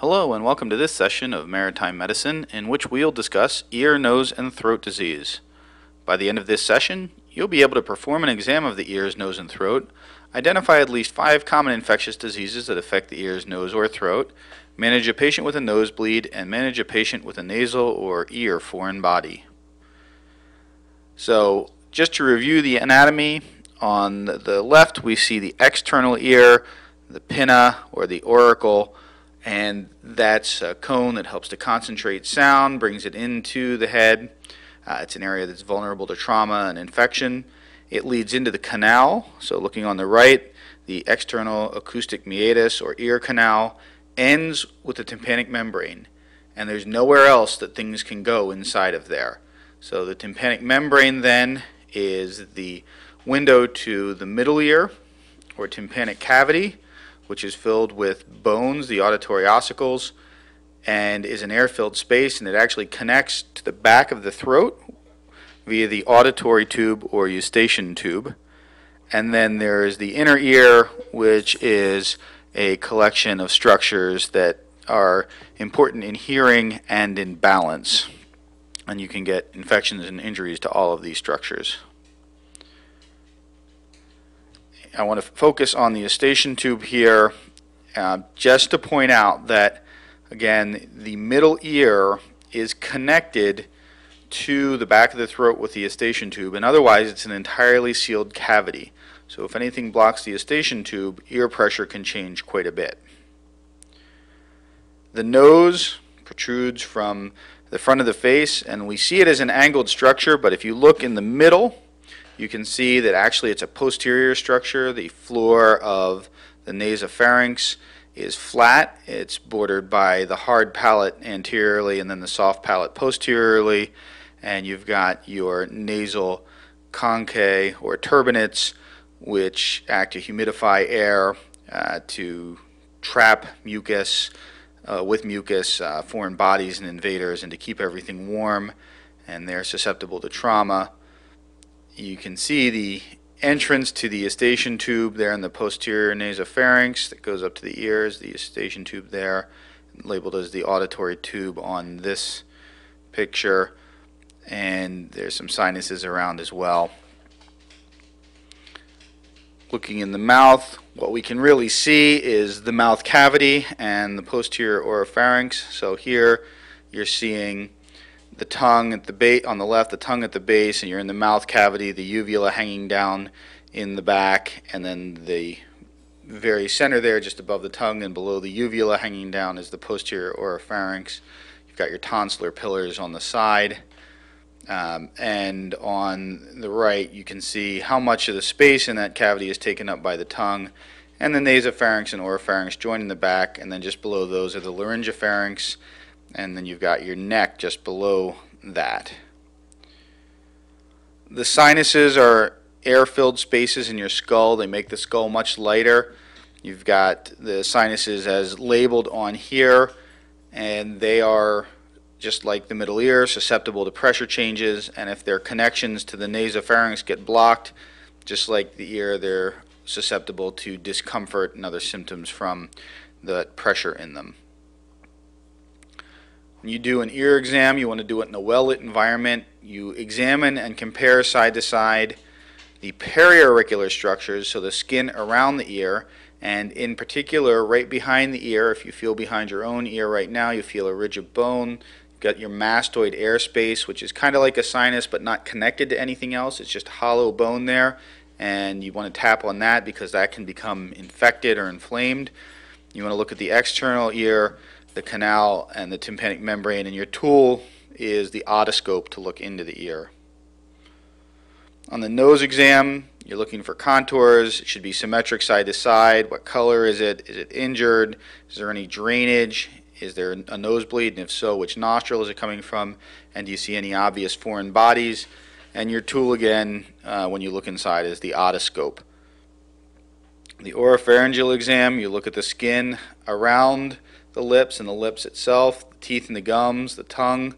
Hello and welcome to this session of Maritime Medicine, in which we'll discuss ear, nose, and throat disease. By the end of this session, you'll be able to perform an exam of the ears, nose, and throat, identify at least 5 common infectious diseases that affect the ears, nose, or throat, manage a patient with a nosebleed, and manage a patient with a nasal or ear foreign body. So, just to review the anatomy, on the left we see the external ear, the pinna or the auricle, and that's a cone that helps to concentrate sound, brings it into the head. It's an area that's vulnerable to trauma and infection. It leads into the canal, so looking on the right, the external acoustic meatus or ear canal ends with the tympanic membrane, and there's nowhere else that things can go inside of there. So the tympanic membrane then is the window to the middle ear or tympanic cavity, which is filled with bones, the auditory ossicles, and is an air-filled space, and it actually connects to the back of the throat via the auditory tube or eustachian tube. And then there is the inner ear, which is a collection of structures that are important in hearing and in balance. And you can get infections and injuries to all of these structures. I want to focus on the eustachian tube here, just to point out that, again, the middle ear is connected to the back of the throat with the eustachian tube, and otherwise it's an entirely sealed cavity. So if anything blocks the eustachian tube, ear pressure can change quite a bit. The nose protrudes from the front of the face, and we see it as an angled structure, but if you look in the middle, you can see that actually it's a posterior structure. The floor of the nasopharynx is flat. It's bordered by the hard palate anteriorly and then the soft palate posteriorly. And you've got your nasal conchae or turbinates, which act to humidify air, to trap mucus, foreign bodies and invaders, and to keep everything warm. And they're susceptible to trauma. You can see the entrance to the eustachian tube there in the posterior nasopharynx that goes up to the ears, the eustachian tube there, labeled as the auditory tube on this picture, and there's some sinuses around as well. Looking in the mouth, what we can really see is the mouth cavity and the posterior oropharynx. So here you're seeing the tongue at the base, on the left, the tongue at the base, and you're in the mouth cavity, the uvula hanging down in the back, and then the very center there, just above the tongue and below the uvula hanging down, is the posterior oropharynx. You've got your tonsillar pillars on the side, and on the right you can see how much of the space in that cavity is taken up by the tongue, and the nasopharynx and oropharynx join in the back, and then just below those are the laryngopharynx, and then you've got your neck just below that. The sinuses are air-filled spaces in your skull. They make the skull much lighter. You've got the sinuses as labeled on here, and they are, just like the middle ear, susceptible to pressure changes, and if their connections to the nasopharynx get blocked, just like the ear, they're susceptible to discomfort and other symptoms from the pressure in them. When you do an ear exam, you want to do it in a well-lit environment. You examine and compare side to side the periauricular structures, so the skin around the ear, and in particular right behind the ear. If you feel behind your own ear right now, you feel a ridge of bone. You've got your mastoid airspace, which is kind of like a sinus but not connected to anything else. It's just hollow bone there, and you want to tap on that because that can become infected or inflamed. You want to look at the external ear, the canal, and the tympanic membrane, and your tool is the otoscope to look into the ear. On the nose exam, you're looking for contours. It should be symmetric side to side. What color is it? Is it injured? Is there any drainage? Is there a nosebleed? And if so, which nostril is it coming from? And do you see any obvious foreign bodies? And your tool again, when you look inside, is the otoscope. The oropharyngeal exam, you look at the skin around the lips and the lips itself, the teeth and the gums, the tongue,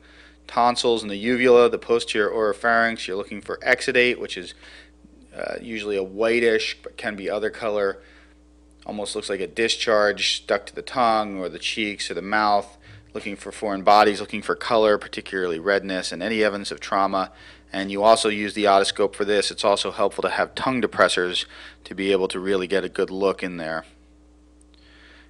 tonsils and the uvula, the posterior oropharynx. You're looking for exudate, which is usually a whitish but can be other color Almost looks like a discharge stuck to the tongue or the cheeks or the mouth, looking for foreign bodies, looking for color, particularly redness, and any evidence of trauma. And you also use the otoscope for this. It's also helpful to have tongue depressors to be able to really get a good look in there.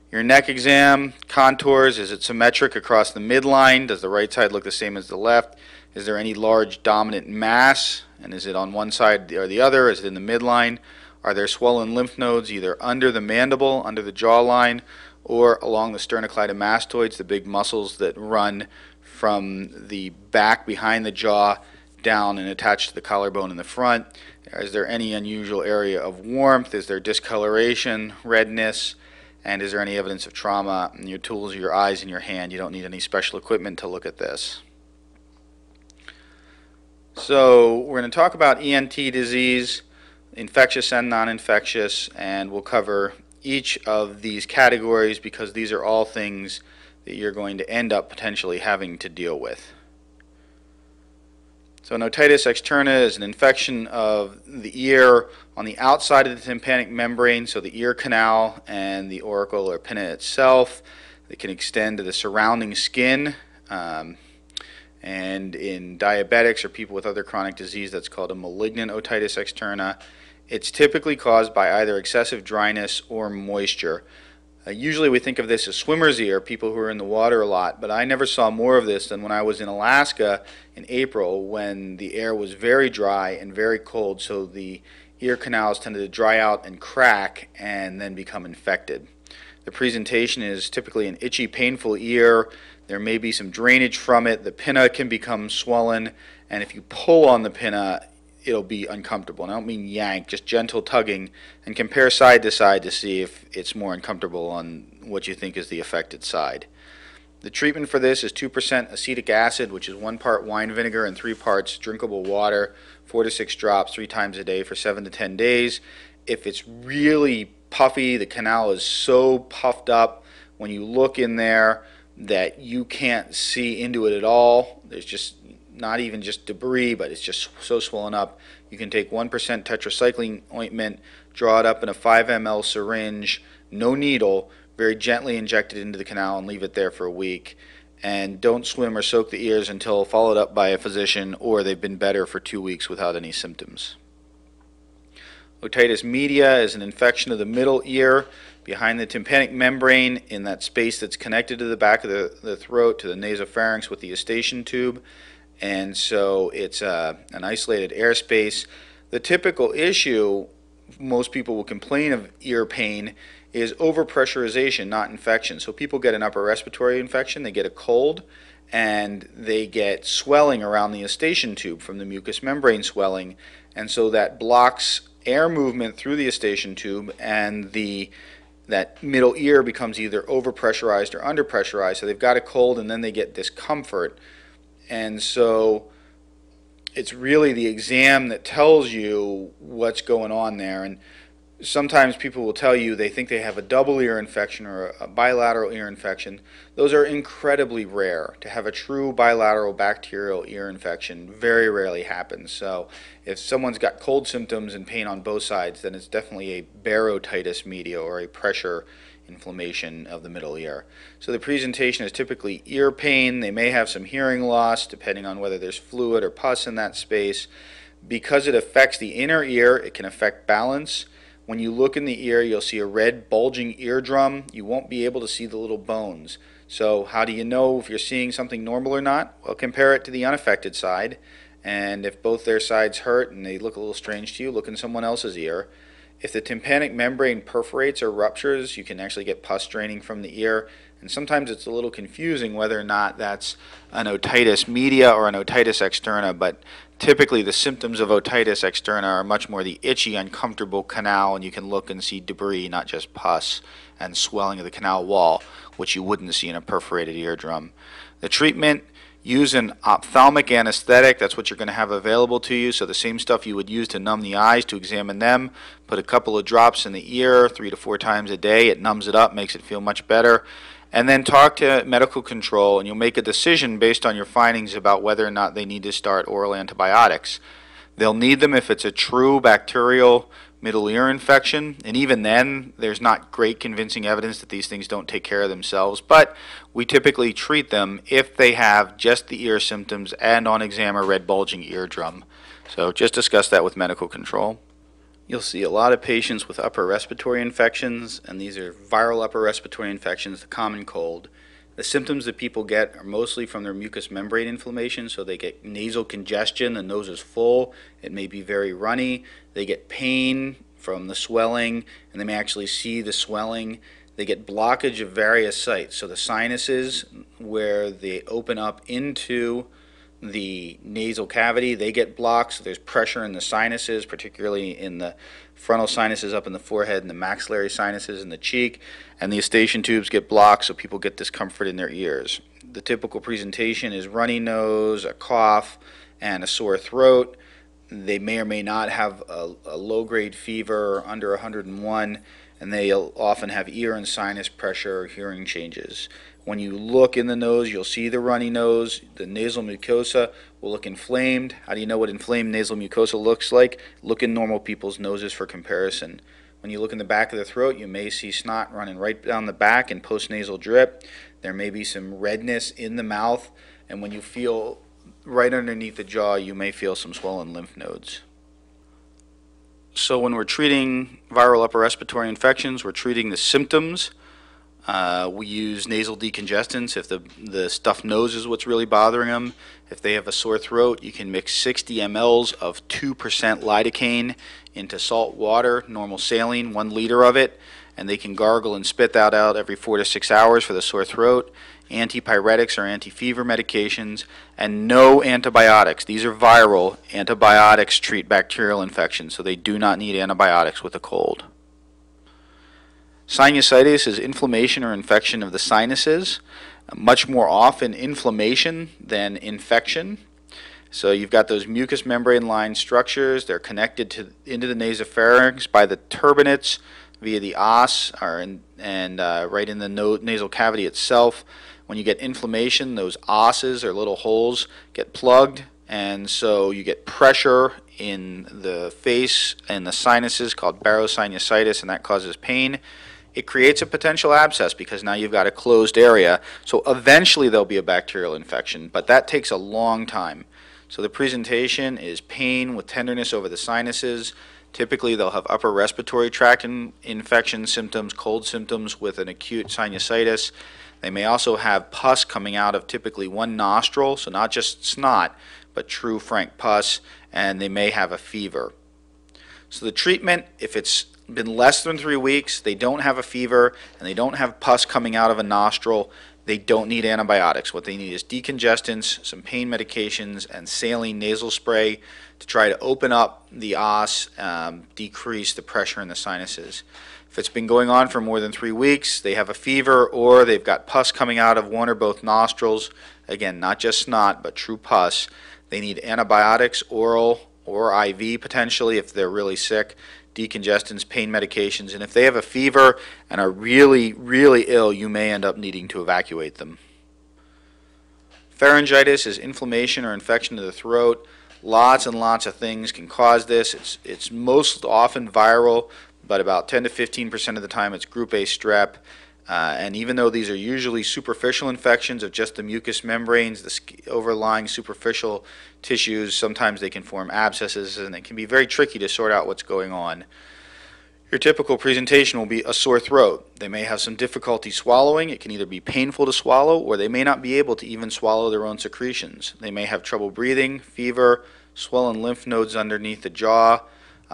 Your neck exam, contours, is it symmetric across the midline? Does the right side look the same as the left? Is there any large dominant mass? And is it on one side or the other? Is it in the midline? Are there swollen lymph nodes either under the mandible, under the jawline, or along the sternocleidomastoids, the big muscles that run from the back behind the jaw down and attach to the collarbone in the front? Is there any unusual area of warmth? Is there discoloration, redness? And is there any evidence of trauma? And your tools are your eyes and your hand. You don't need any special equipment to look at this. So we're going to talk about ENT disease, infectious and non-infectious, and we'll cover each of these categories because these are all things that you're going to end up potentially having to deal with. So an otitis externa is an infection of the ear on the outside of the tympanic membrane, so the ear canal and the auricle or pinna itself. It can extend to the surrounding skin, and in diabetics or people with other chronic disease, that's called a malignant otitis externa. It's typically caused by either excessive dryness or moisture. Usually we think of this as swimmer's ear, people who are in the water a lot, but I never saw more of this than when I was in Alaska in April when the air was very dry and very cold, so the ear canals tended to dry out and crack and then become infected. The presentation is typically an itchy, painful ear. There may be some drainage from it. The pinna can become swollen, and if you pull on the pinna, it'll be uncomfortable. And I don't mean yank, just gentle tugging, and compare side to side to see if it's more uncomfortable on what you think is the affected side. The treatment for this is 2% acetic acid, which is 1 part wine vinegar and 3 parts drinkable water, 4 to 6 drops 3 times a day for 7 to 10 days. If it's really puffy, the canal is so puffed up when you look in there that you can't see into it at all, there's just not even just debris, but it's just so swollen up, you can take 1% tetracycline ointment, draw it up in a 5 ml syringe, no needle, very gently inject it into the canal and leave it there for a week. And don't swim or soak the ears until followed up by a physician or they've been better for 2 weeks without any symptoms. Otitis media is an infection of the middle ear behind the tympanic membrane in that space that's connected to the back of the throat to the nasopharynx with the eustachian tube. And so it's an isolated airspace. The typical issue, most people will complain of ear pain, is overpressurization, not infection. So people get an upper respiratory infection, they get a cold, and they get swelling around the eustachian tube from the mucous membrane swelling, and so that blocks air movement through the eustachian tube, and that middle ear becomes either overpressurized or underpressurized. So they've got a cold and then they get discomfort. And so it's really the exam that tells you what's going on there. And sometimes people will tell you they think they have a double ear infection or a bilateral ear infection. Those are incredibly rare. To have a true bilateral bacterial ear infection very rarely happens. So if someone's got cold symptoms and pain on both sides, then it's definitely a Barotitis media or a pressure inflammation of the middle ear. So the presentation is typically ear pain. They may have some hearing loss depending on whether there's fluid or pus in that space. Because it affects the inner ear, it can affect balance. When you look in the ear, you'll see a red bulging eardrum. You won't be able to see the little bones. So how do you know if you're seeing something normal or not? Well, compare it to the unaffected side. And if both their sides hurt and they look a little strange to you, look in someone else's ear. If the tympanic membrane perforates or ruptures, you can actually get pus draining from the ear. And sometimes it's a little confusing whether or not that's an otitis media or an otitis externa, but typically the symptoms of otitis externa are much more the itchy, uncomfortable canal, and you can look and see debris, not just pus and swelling of the canal wall, which you wouldn't see in a perforated eardrum. The treatment, use an ophthalmic anesthetic. That's what you're going to have available to you. So the same stuff you would use to numb the eyes to examine them. Put a couple of drops in the ear 3 to 4 times a day. It numbs it up, makes it feel much better. And then talk to medical control, and you'll make a decision based on your findings about whether or not they need to start oral antibiotics. They'll need them if it's a true bacterial middle ear infection, and even then there's not great convincing evidence that these things don't take care of themselves, but we typically treat them if they have just the ear symptoms and on exam a red bulging eardrum. So just discuss that with medical control. You'll see a lot of patients with upper respiratory infections, and these are viral upper respiratory infections, the common cold. The symptoms that people get are mostly from their mucous membrane inflammation, so they get nasal congestion, the nose is full, it may be very runny, they get pain from the swelling, and they may actually see the swelling. They get blockage of various sites, so the sinuses where they open up into the nasal cavity, they get blocked, so there's pressure in the sinuses, particularly in the frontal sinuses up in the forehead and the maxillary sinuses in the cheek, and the eustachian tubes get blocked, so people get discomfort in their ears. The typical presentation is runny nose, a cough, and a sore throat. They may or may not have a low-grade fever under 101, and they'll often have ear and sinus pressure or hearing changes. When you look in the nose, you'll see the runny nose. The nasal mucosa will look inflamed. How do you know what inflamed nasal mucosa looks like? Look in normal people's noses for comparison. When you look in the back of the throat, you may see snot running right down the back and postnasal drip. There may be some redness in the mouth, and when you feel right underneath the jaw, you may feel some swollen lymph nodes. So when we're treating viral upper respiratory infections, we're treating the symptoms. We use nasal decongestants if the stuffed nose is what's really bothering them. If they have a sore throat, you can mix 60 mLs of 2% lidocaine into salt water, normal saline, 1 liter of it, and they can gargle and spit that out every 4 to 6 hours for the sore throat. Antipyretics or anti-fever medications, and no antibiotics. These are viral. Antibiotics treat bacterial infections, so they do not need antibiotics with a cold. Sinusitis is inflammation or infection of the sinuses, much more often inflammation than infection. So you've got those mucous membrane lined structures. They're connected into the nasopharynx by the turbinates via the os and right in the nasal cavity itself. When you get inflammation, those osses or little holes get plugged, and so you get pressure in the face and the sinuses called barosinusitis, and that causes pain. It creates a potential abscess because now you've got a closed area, so eventually there'll be a bacterial infection, but that takes a long time. So the presentation is pain with tenderness over the sinuses. Typically they'll have upper respiratory tract infection symptoms, cold symptoms with an acute sinusitis. They may also have pus coming out of typically one nostril, so not just snot, but true frank pus, and they may have a fever. So the treatment, if it's been less than 3 weeks, they don't have a fever, and they don't have pus coming out of a nostril, they don't need antibiotics. What they need is decongestants, some pain medications, and saline nasal spray to try to open up the os, decrease the pressure in the sinuses. If it's been going on for more than 3 weeks, they have a fever, or they've got pus coming out of one or both nostrils, again, not just snot, but true pus, they need antibiotics, oral or IV potentially if they're really sick, decongestants, pain medications, and if they have a fever and are really, really ill, you may end up needing to evacuate them. Pharyngitis is inflammation or infection of the throat. Lots and lots of things can cause this. It's most often viral, but about 10 to 15% of the time it's group A strep. And even though these are usually superficial infections of just the mucous membranes, the overlying superficial tissues, sometimes they can form abscesses, and it can be very tricky to sort out what's going on. Your typical presentation will be a sore throat. They may have some difficulty swallowing. It can either be painful to swallow, or they may not be able to even swallow their own secretions. They may have trouble breathing, fever, swollen lymph nodes underneath the jaw,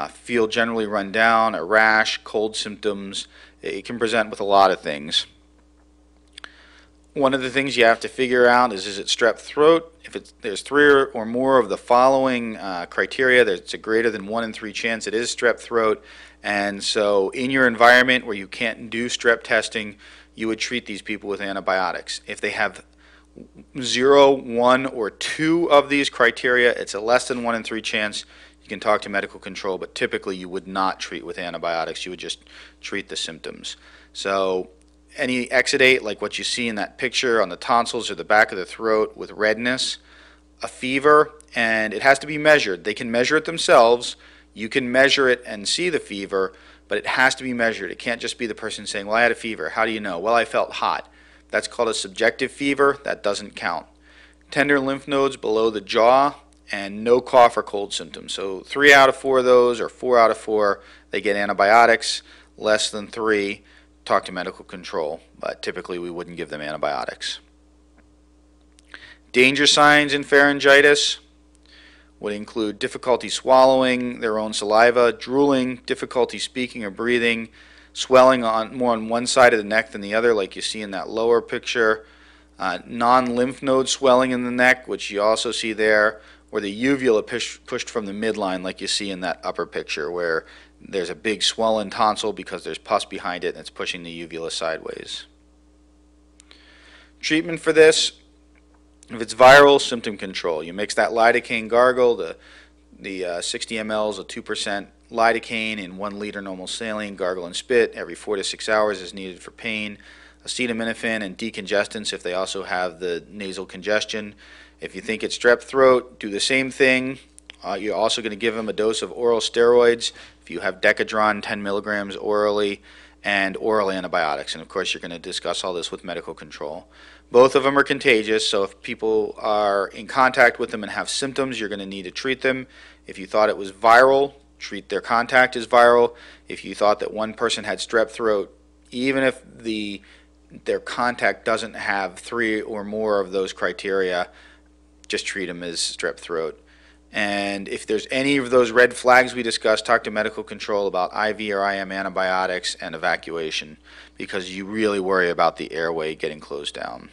feel generally run down, a rash, cold symptoms. It can present with a lot of things. One of the things you have to figure out is it strep throat? If there's 3 or more of the following criteria, there's a greater than 1 in 3 chance it is strep throat. And so in your environment where you can't do strep testing, you would treat these people with antibiotics. If they have 0, 1, or 2 of these criteria, it's a less than 1 in 3 chance. You can talk to medical control, but typically you would not treat with antibiotics. You would just treat the symptoms. So any exudate, like what you see in that picture on the tonsils or the back of the throat with redness, a fever, and it has to be measured. They can measure it themselves. You can measure it and see the fever, but it has to be measured. It can't just be the person saying, well, I had a fever. How do you know? Well, I felt hot. That's called a subjective fever. That doesn't count. Tender lymph nodes below the jaw, and no cough or cold symptoms. So 3 out of 4 of those, or 4 out of 4, they get antibiotics. Less than 3, talk to medical control. But typically we wouldn't give them antibiotics. Danger signs in pharyngitis would include difficulty swallowing their own saliva, drooling, difficulty speaking or breathing, swelling more on one side of the neck than the other, like you see in that lower picture, non-lymph node swelling in the neck, which you also see there, or the uvula pushed from the midline, like you see in that upper picture, where there's a big swollen tonsil because there's pus behind it and it's pushing the uvula sideways. Treatment for this: if it's viral, symptom control. You mix that lidocaine gargle, the 60 mLs of 2% lidocaine in 1 liter normal saline, gargle and spit every 4 to 6 hours is needed for pain. Acetaminophen and decongestants if they also have the nasal congestion. If you think it's strep throat, do the same thing. You're also going to give them a dose of oral steroids if you have Decadron 10 milligrams orally, and oral antibiotics. And of course you're going to discuss all this with medical control. Both of them are contagious, so if people are in contact with them and have symptoms, you're going to need to treat them. If you thought it was viral, treat their contact as viral. If you thought that one person had strep throat, even if their contact doesn't have 3 or more of those criteria, just treat them as strep throat. And if there's any of those red flags we discussed, talk to medical control about IV or IM antibiotics and evacuation, because you really worry about the airway getting closed down.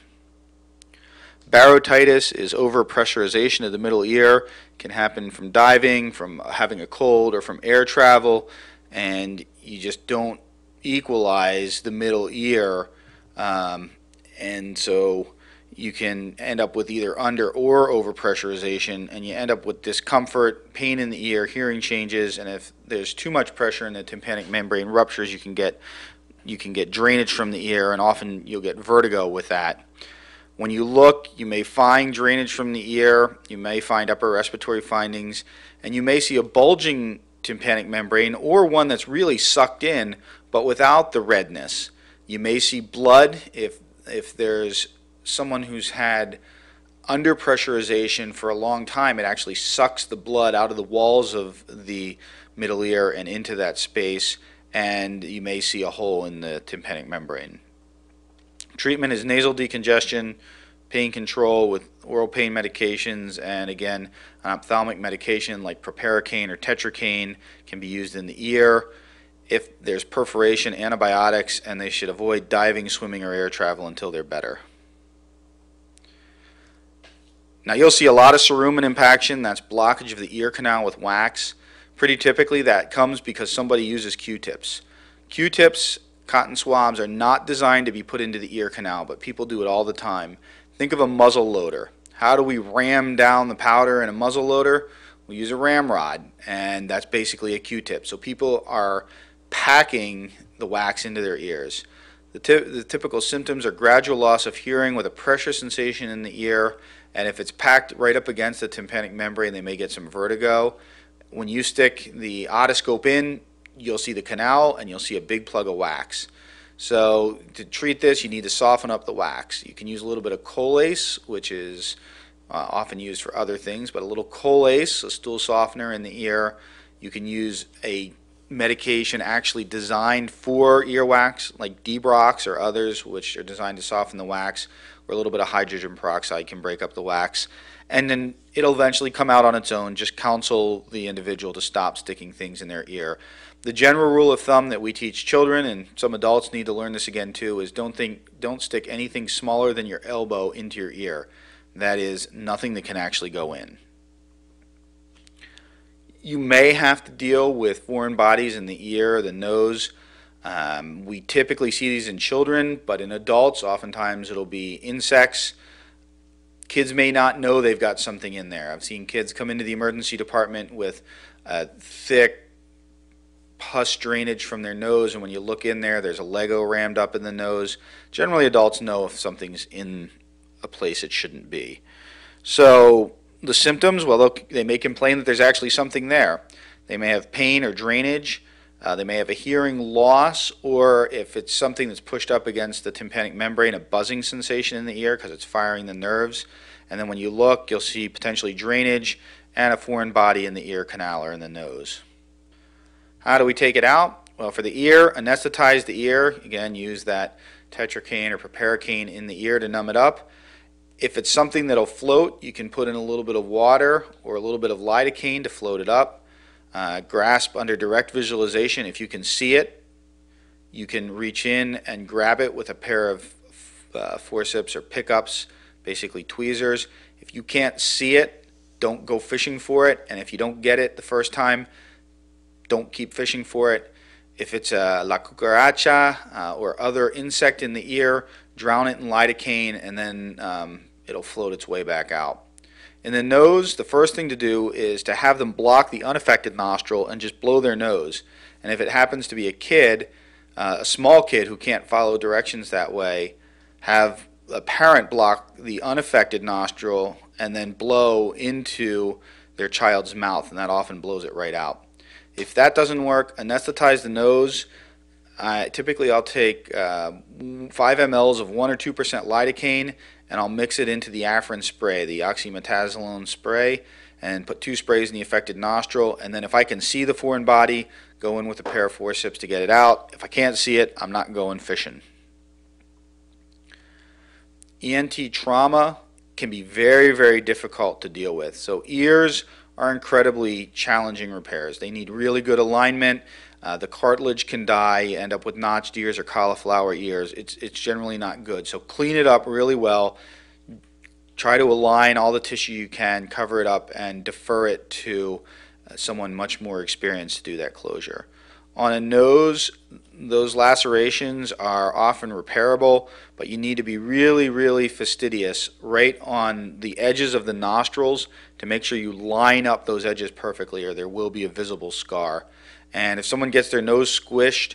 Barotitis is overpressurization of the middle ear. It can happen from diving, from having a cold, or from air travel, and you just don't equalize the middle ear, and so you can end up with either under or overpressurization, and you end up with discomfort, pain in the ear, hearing changes, and if there's too much pressure and the tympanic membrane ruptures, you can get drainage from the ear, and often you'll get vertigo with that. When you look, you may find drainage from the ear, you may find upper respiratory findings, and you may see a bulging tympanic membrane or one that's really sucked in but without the redness. You may see blood if there's someone who's had underpressurization for a long time. It actually sucks the blood out of the walls of the middle ear and into that space, and you may see a hole in the tympanic membrane. Treatment is nasal decongestion, pain control with oral pain medications, and again, an ophthalmic medication like proparacaine or tetracaine can be used in the ear. If there's perforation, antibiotics, and they should avoid diving, swimming, or air travel until they're better. Now you'll see a lot of cerumen impaction. That's blockage of the ear canal with wax. Pretty typically that comes because somebody uses Q-tips. Q-tips, cotton swabs, are not designed to be put into the ear canal, but people do it all the time. Think of a muzzle loader. How do we ram down the powder in a muzzle loader? We use a ramrod, and that's basically a Q-tip. So people are packing the wax into their ears. The typical symptoms are gradual loss of hearing with a pressure sensation in the ear, and if it's packed right up against the tympanic membrane, they may get some vertigo. When you stick the otoscope in, you'll see the canal and you'll see a big plug of wax. So to treat this, you need to soften up the wax. You can use a little bit of Colace, which is often used for other things, but a little Colace, a stool softener in the ear. You can use a medication actually designed for earwax, like Debrox or others, which are designed to soften the wax, or a little bit of hydrogen peroxide can break up the wax. And then it'll eventually come out on its own. Just counsel the individual to stop sticking things in their ear. The general rule of thumb that we teach children, and some adults need to learn this again too, is don't stick anything smaller than your elbow into your ear. That is, nothing that can actually go in. You may have to deal with foreign bodies in the ear, the nose. We typically see these in children, but in adults, oftentimes it'll be insects. Kids may not know they've got something in there. I've seen kids come into the emergency department with thick pus drainage from their nose, and when you look in there, there's a Lego rammed up in the nose. Generally, adults know if something's in a place it shouldn't be. So the symptoms, well, they may complain that there's actually something there. They may have pain or drainage. They may have a hearing loss, or if it's something that's pushed up against the tympanic membrane, a buzzing sensation in the ear because it's firing the nerves. And then when you look, you'll see potentially drainage and a foreign body in the ear canal or in the nose. How do we take it out? Well, for the ear, anesthetize the ear. Again, use that tetracaine or proparacaine in the ear to numb it up. If it's something that'll float, you can put in a little bit of water or a little bit of lidocaine to float it up. Grasp under direct visualization. If you can see it, you can reach in and grab it with a pair of forceps or pickups, basically tweezers. If you can't see it, don't go fishing for it, and if you don't get it the first time, don't keep fishing for it. If it's a la cucaracha or other insect in the ear, drown it in lidocaine, and then it'll float its way back out. In the nose, the first thing to do is to have them block the unaffected nostril and just blow their nose. And if it happens to be a kid, a small kid who can't follow directions that way, have a parent block the unaffected nostril and then blow into their child's mouth, and that often blows it right out. If that doesn't work, anesthetize the nose. Typically I'll take 5 mLs of 1 or 2% lidocaine, and I'll mix it into the Afrin spray, the oxymetazoline spray, and put 2 sprays in the affected nostril. And then if I can see the foreign body, go in with a pair of forceps to get it out. If I can't see it, I'm not going fishing. ENT trauma can be very, very difficult to deal with. So ears are incredibly challenging repairs. They need really good alignment. The cartilage can die, end up with notched ears or cauliflower ears. It's generally not good. So clean it up really well. Try to align all the tissue you can, cover it up, and defer it to someone much more experienced to do that closure. On a nose, those lacerations are often repairable, but you need to be really, really fastidious right on the edges of the nostrils to make sure you line up those edges perfectly, or there will be a visible scar. And if someone gets their nose squished,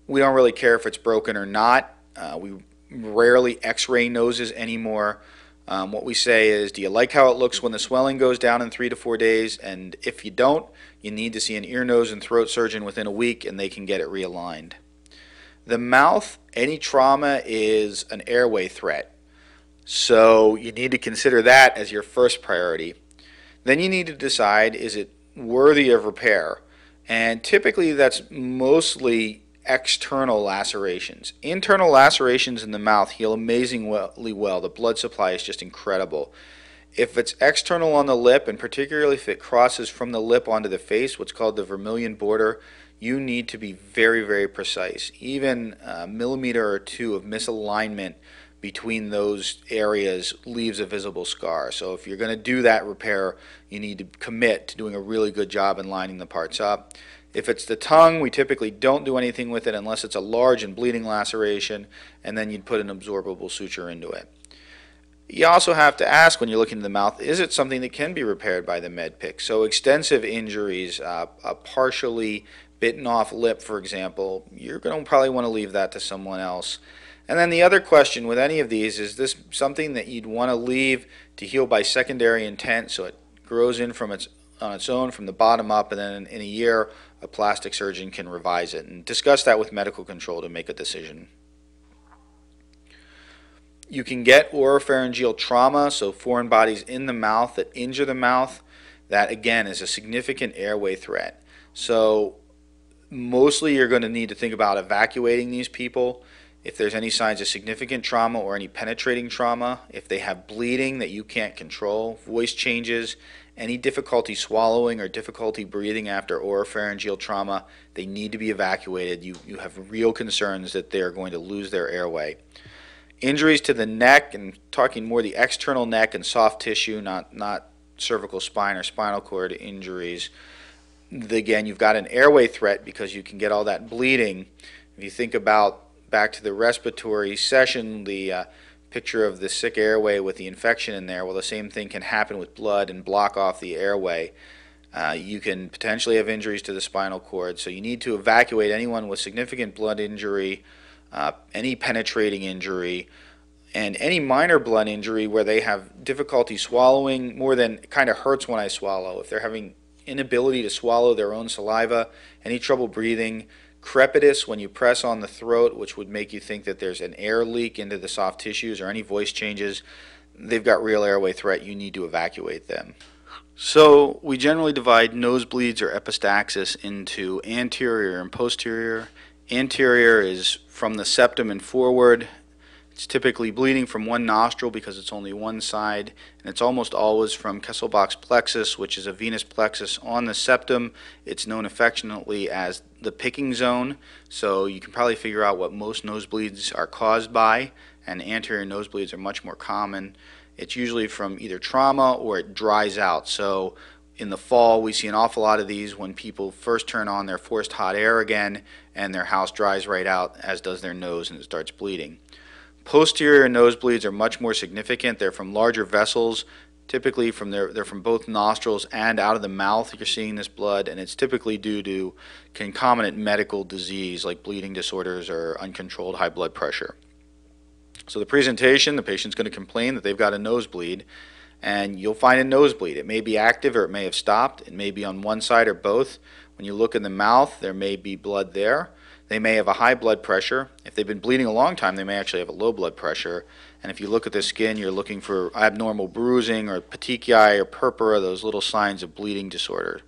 we don't really care if it's broken or not. We rarely x-ray noses anymore. What we say is, do you like how it looks when the swelling goes down in 3 to 4 days? And if you don't, you need to see an ear, nose, and throat surgeon within a week, and they can get it realigned. The mouth, any trauma is an airway threat. So you need to consider that as your first priority. Then you need to decide, is it worthy of repair? And typically that's mostly external lacerations. Internal lacerations in the mouth heal amazingly well. The blood supply is just incredible. If it's external on the lip, and particularly if it crosses from the lip onto the face, what's called the vermilion border, you need to be very, very precise. Even a millimeter or two of misalignment between those areas leaves a visible scar. So if you're going to do that repair, you need to commit to doing a really good job in lining the parts up. If it's the tongue, we typically don't do anything with it unless it's a large and bleeding laceration, and then you'd put an absorbable suture into it. You also have to ask when you're looking at the mouth, is it something that can be repaired by the med pick? So extensive injuries, a partially bitten off lip, for example, you're going to probably want to leave that to someone else. And then the other question with any of these, is this something that you'd want to leave to heal by secondary intent, so it grows in on its own from the bottom up, and then in a year a plastic surgeon can revise it, and discuss that with medical control to make a decision. You can get oropharyngeal trauma, so foreign bodies in the mouth that injure the mouth. That again is a significant airway threat. So mostly you're going to need to think about evacuating these people. If there's any signs of significant trauma or any penetrating trauma, if they have bleeding that you can't control, voice changes, any difficulty swallowing or difficulty breathing after oropharyngeal trauma, they need to be evacuated. You have real concerns that they're going to lose their airway. Injuries to the neck, and talking more the external neck and soft tissue, not cervical spine or spinal cord injuries. Again, you've got an airway threat because you can get all that bleeding. If you think about back to the respiratory session, the picture of the sick airway with the infection in there, well, the same thing can happen with blood and block off the airway. You can potentially have injuries to the spinal cord, so you need to evacuate anyone with significant blood injury, any penetrating injury, and any minor blood injury where they have difficulty swallowing more than it kind of hurts when I swallow. If they're having inability to swallow their own saliva, any trouble breathing, crepitus when you press on the throat, which would make you think that there's an air leak into the soft tissues, or any voice changes, they've got real airway threat. You need to evacuate them. So we generally divide nosebleeds or epistaxis into anterior and posterior. Anterior is from the septum and forward. It's typically bleeding from one nostril because it's only one side, and it's almost always from Kesselbach's plexus, which is a venous plexus on the septum. It's known affectionately as the picking zone, so you can probably figure out what most nosebleeds are caused by, and anterior nosebleeds are much more common. It's usually from either trauma or it dries out. So in the fall, we see an awful lot of these when people first turn on their forced hot air again and their house dries right out, as does their nose, and it starts bleeding. Posterior nosebleeds are much more significant. They're from larger vessels, typically they're from both nostrils and out of the mouth. You're seeing this blood, and it's typically due to concomitant medical disease like bleeding disorders or uncontrolled high blood pressure. So the presentation, the patient's going to complain that they've got a nosebleed, and you'll find a nosebleed. It may be active or it may have stopped. It may be on one side or both. When you look in the mouth, there may be blood there. They may have a high blood pressure. If they've been bleeding a long time, they may actually have a low blood pressure. And if you look at the skin, you're looking for abnormal bruising or petechiae or purpura, those little signs of bleeding disorder.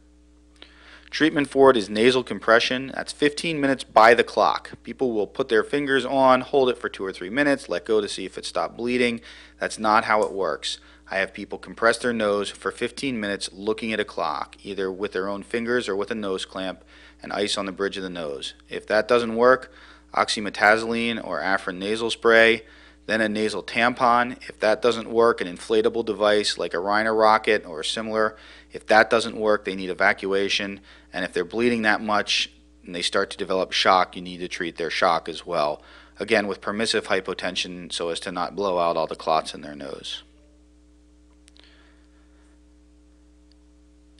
Treatment for it is nasal compression. That's 15 minutes by the clock. People will put their fingers on, hold it for 2 or 3 minutes, let go to see if it stopped bleeding. That's not how it works. I have people compress their nose for 15 minutes looking at a clock, either with their own fingers or with a nose clamp, and ice on the bridge of the nose. If that doesn't work, oxymetazoline or Afrin nasal spray, then a nasal tampon. If that doesn't work, an inflatable device like a Rhino rocket or similar. If that doesn't work, they need evacuation. And if they're bleeding that much and they start to develop shock, you need to treat their shock as well. Again, with permissive hypotension so as to not blow out all the clots in their nose.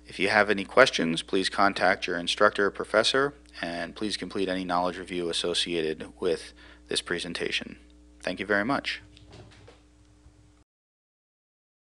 If you have any questions, please contact your instructor or professor, and please complete any knowledge review associated with this presentation. Thank you very much.